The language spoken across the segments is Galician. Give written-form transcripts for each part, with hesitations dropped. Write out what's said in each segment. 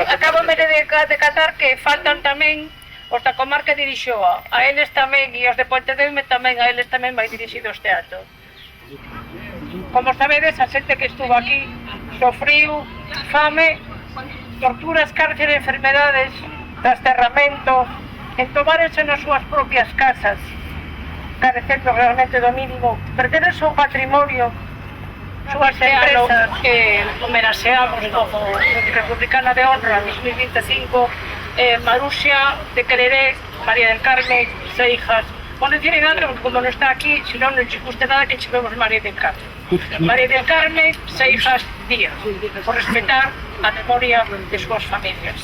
Acabome de catar que faltan tamén os da comarca de Dirixoa, a eles tamén, e os de Pontedeume tamén, a eles tamén vai dirixido este acto. Como sabedes, a xente que estuvo aquí sofriu fame, torturas, cárcere, enfermedades, desterramento, entomárense nas súas propias casas, carecendo realmente do mínimo, perderon o seu patrimonio, súas empresas que homenaxeamos como Republicana de Honra 2025, Maruxa de Quereré, María del Carmen, Seijas. Por decir en algo, como non está aquí, si non nos guste nada que chegamos María del Carmen. María del Carmen, Seijas, Díaz, por respetar a memoria de súas familias.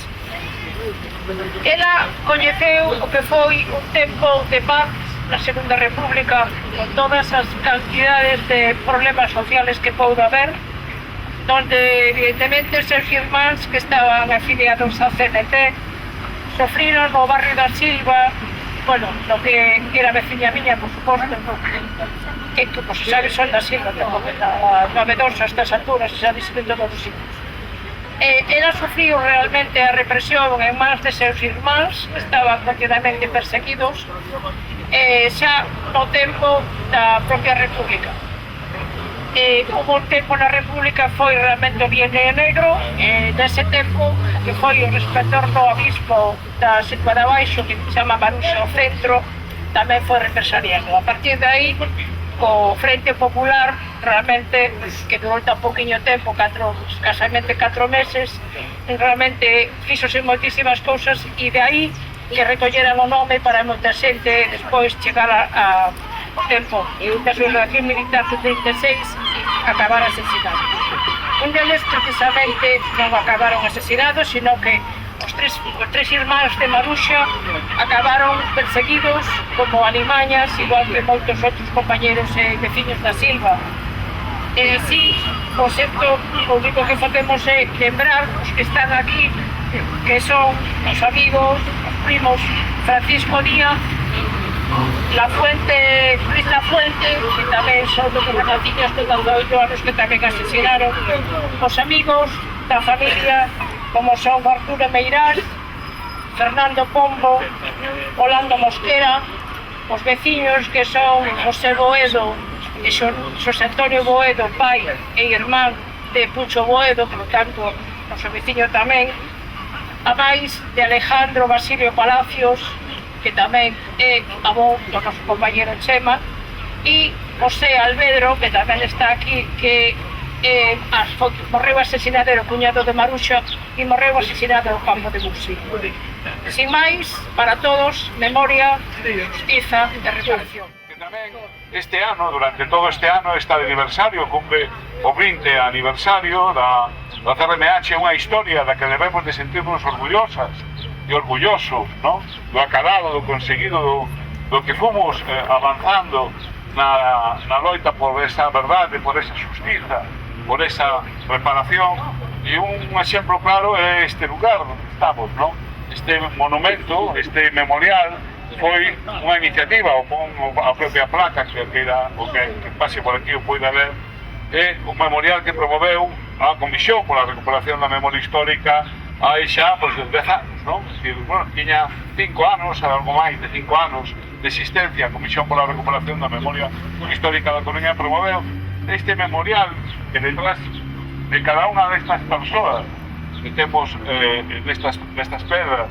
Ela coñeceu o que foi un tempo de paz na Segunda República, con todas as cantidades de problemas sociales que poudo haber, donde evidentemente os seus irmáns que estaban afiliados a CNT sofriron no barrio da Silva, bueno, no que era veciña miña, por suposto, que como se sabe son da Silva, novedosa a estas alturas, xa dixen todos os sitios. Ela sufriu realmente a represión en mans de seus irmáns, estaban continuamente perseguidos, xa no tempo da propia República. Hubo un tempo na República foi realmente o Bienio Negro, nese tempo que foi o resplandor do abismo da Silva de Abaixo, que se chama Maruxa o Centro, tamén foi represaliado. A partir de aí, co Frente Popular, realmente, que durou tan pouquiño tempo, escasamente 4 meses, realmente fixose moitísimas cousas e de aí que recolleran o nome para moita xente despois chegar ao tempo da sublevación militar do 36 e acabar asesinado. Un deles precisamente non acabaron asesinados, sino que os tres irmáns de Maruxa acabaron perseguidos como alimañas, igual que moitos outros compañeros e veciños da Silva. E así, por certo, o único que facemos é lembrar os que están aquí, que son os amigos, os primos Francisco Díaz, La Fuente, Luis La Fuente, que tamén son dos rapaciños de 18 anos que tamén asesinaron, os amigos da familia, como son Arturo Meirás, Fernando Pombo, Orlando Mosquera, os veciños que son José Boedo e Xosé Antonio Boedo, pai e irmán de Pucho Boedo, por tanto, noso veciño tamén, a máis de Alejandro Basilio Palacios, que tamén é avó do noso compañero Chema, e José Albedro, que tamén está aquí, que morreu asesinado no cuñado de Maruxa e morreu asesinado no campo de Buxi. Sin máis, para todos, memoria, justiza e reparación. Tamén este ano, durante todo este ano, está de aniversario, cumple o 20 aniversario da CRMH, unha historia da que debemos de sentirnos orgullosas e orgullosos, ¿no? Do acalado, do conseguido, do que fomos avanzando na loita por esa verdade, por esa justiza, por esa reparación. E un exemplo claro é este lugar onde estamos, ¿no? Este monumento, este memorial, foi unha iniciativa, a propia placa que era o que pase por aquí o poida ver, é un memorial que promoveu a Comisión pola Recuperación da Memoria Histórica hai xa, pois, 10 anos, non? Bueno, tiña 5 anos, algo máis de 5 anos de existencia a Comisión pola Recuperación da Memoria Histórica da Coruña promoveu este memorial que detrás de cada unha destas persoas que temos nestas pedras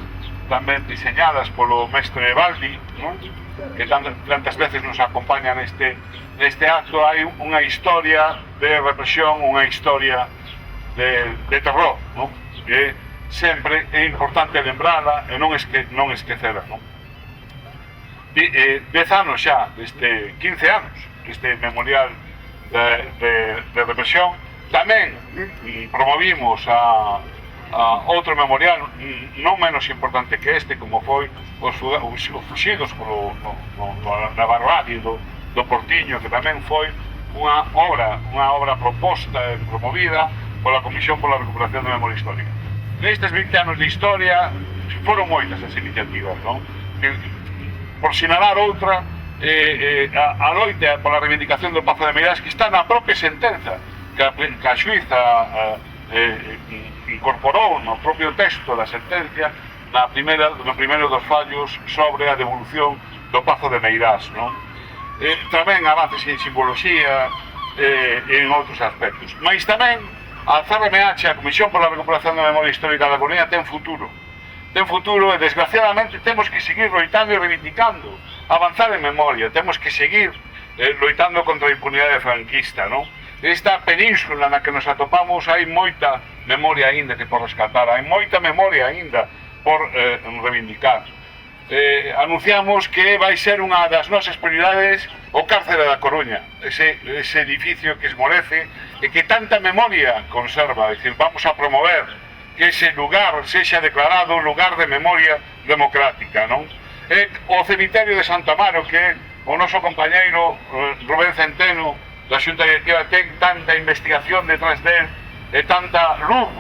tamén diseñadas polo mestre Baldi, non? Que tantas veces nos acompaña neste acto, hai unha historia de represión, unha historia de terror, non? Que sempre é importante lembrala e non esquecela, non? 10 anos xa, 15 anos, este memorial de represión. Tamén promovimos a outro memorial non menos importante que este, como foi os fuxidos na barbarie do Portiño, que tamén foi unha obra proposta e promovida pola Comisión pola Recuperación da Memoria Histórica. Nestes 20 anos de historia foron moitas as iniciativas, non? Por sinalar outra, a loita pola reivindicación do Pazo de Meirás, que está na propia sentenza que a xuiza incorporou no propio texto da sentencia no primeiro dos fallos sobre a devolución do Pazo de Meirás, non? Tamén avances en simboloxía e en outros aspectos. Mas tamén a CRMH, a Comisión pola Recuperación da Memoria Histórica da Coruña, ten futuro. Ten futuro e, desgraciadamente, temos que seguir loitando e reivindicando, avanzar en memoria, temos que seguir loitando contra a impunidade franquista, non? Esta península na que nos atopamos hai moita memoria aínda que por rescatar, hai moita memoria aínda por reivindicar. Anunciamos que vai ser unha das nosas prioridades o cárcere da Coruña, ese edificio que esmorece e que tanta memoria conserva. É dicir, vamos a promover que ese lugar sexa declarado un lugar de memoria democrática, non? O cemiterio de Santa Amaro, que o noso compañeiro Rubén Centeno da Xunta Directiva ten tanta investigación detrás del e tanta luz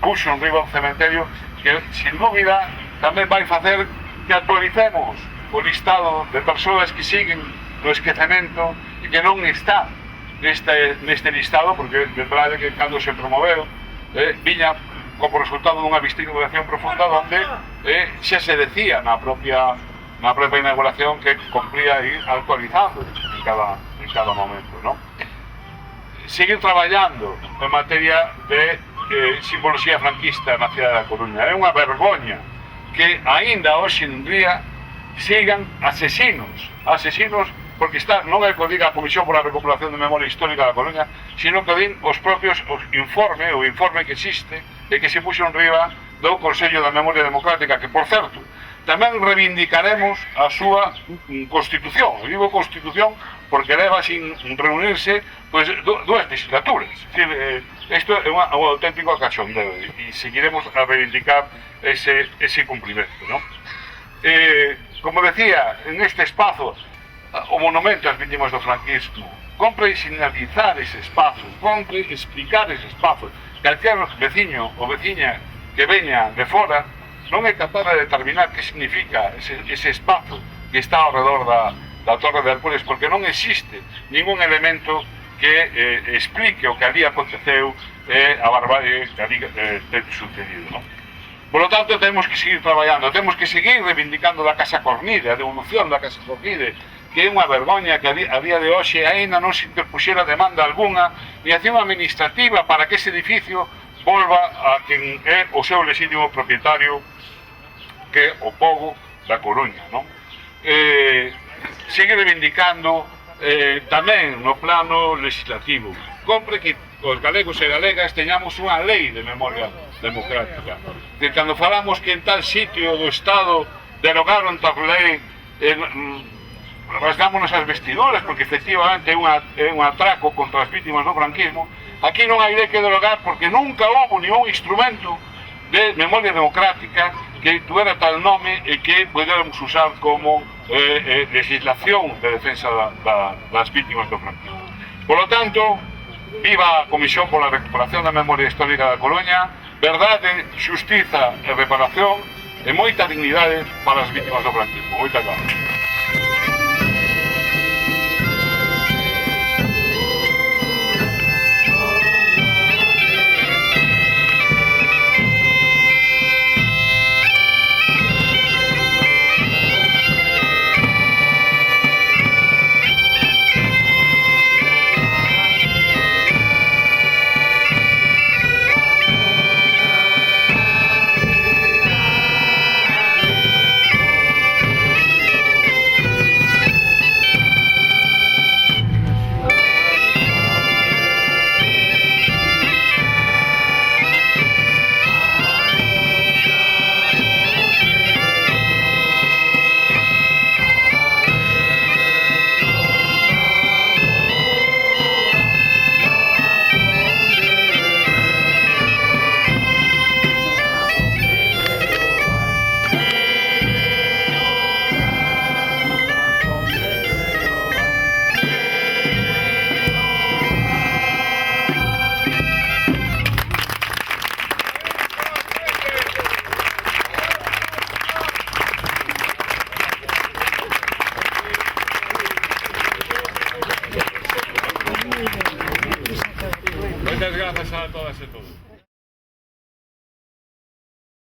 puxo en riba do cementerio, que sin dúbida tamén vai facer que actualicemos o listado de persoas que siguen no esquecemento e que non está neste listado, porque de verdade que cando se promoveu viña como resultado dunha investigación profunda onde xa se decía na propia inauguración que compría ir actualizando en cada momento, non? Seguir traballando en materia de simboloxía franquista na cidade da Coruña. É unha vergoña que aínda hoxe en día sigan asesinos porque non é que o diga a Comisión pola Recuperación de Memoria Histórica da Coruña, sino que din os propios o informe que existe e que se puxo en riba do Consello da Memoria Democrática, que, por certo, tamén reivindicaremos a súa Constitución. Eu digo Constitución porque leva sin reunirse dúas legislaturas. Isto é un auténtico cachondeo e seguiremos a reivindicar ese cumprimento, non? Como decía, en este espazo, o monumento ás vítimas do franquismo, compre sinalizar ese espazo, compre explicar ese espazo. Calquer veciño ou veciña que veña de fora non é capaz de determinar que significa ese espazo que está ao redor da Torre de Hércules, porque non existe ningún elemento que explique o que ali aconteceu e a barbarie que ali ten sucedido, non? Por lo tanto, temos que seguir traballando, temos que seguir reivindicando da Casa Cornide, a devolución da Casa Cornide, que é unha vergoña que a día de hoxe aínda non se interpuxera demanda algunha ni acción administrativa para que ese edificio volva a quen é o seu legítimo propietario, que é o pobo da Coruña, non? Seguir reivindicando tamén no plano legislativo. Compre que os galegos e galegas teñamos unha lei de memoria democrática. Que cando falamos que en tal sitio do Estado derogaron tal lei, rasgámonos as vestiduras, porque efectivamente é un atraco contra as vítimas do franquismo. Aquí non hai lei que derogar porque nunca houve ningún instrumento de memoria democrática que tuera tal nome e que podéramos usar como legislación de defensa das vítimas do franquismo. Por lo tanto, viva a Comisión pola Recuperación da Memoria Histórica da Coruña, verdade, xustiza e reparación e moita dignidade para as vítimas do franquismo. Moitas gracias. Moitas grazas a todas e todos.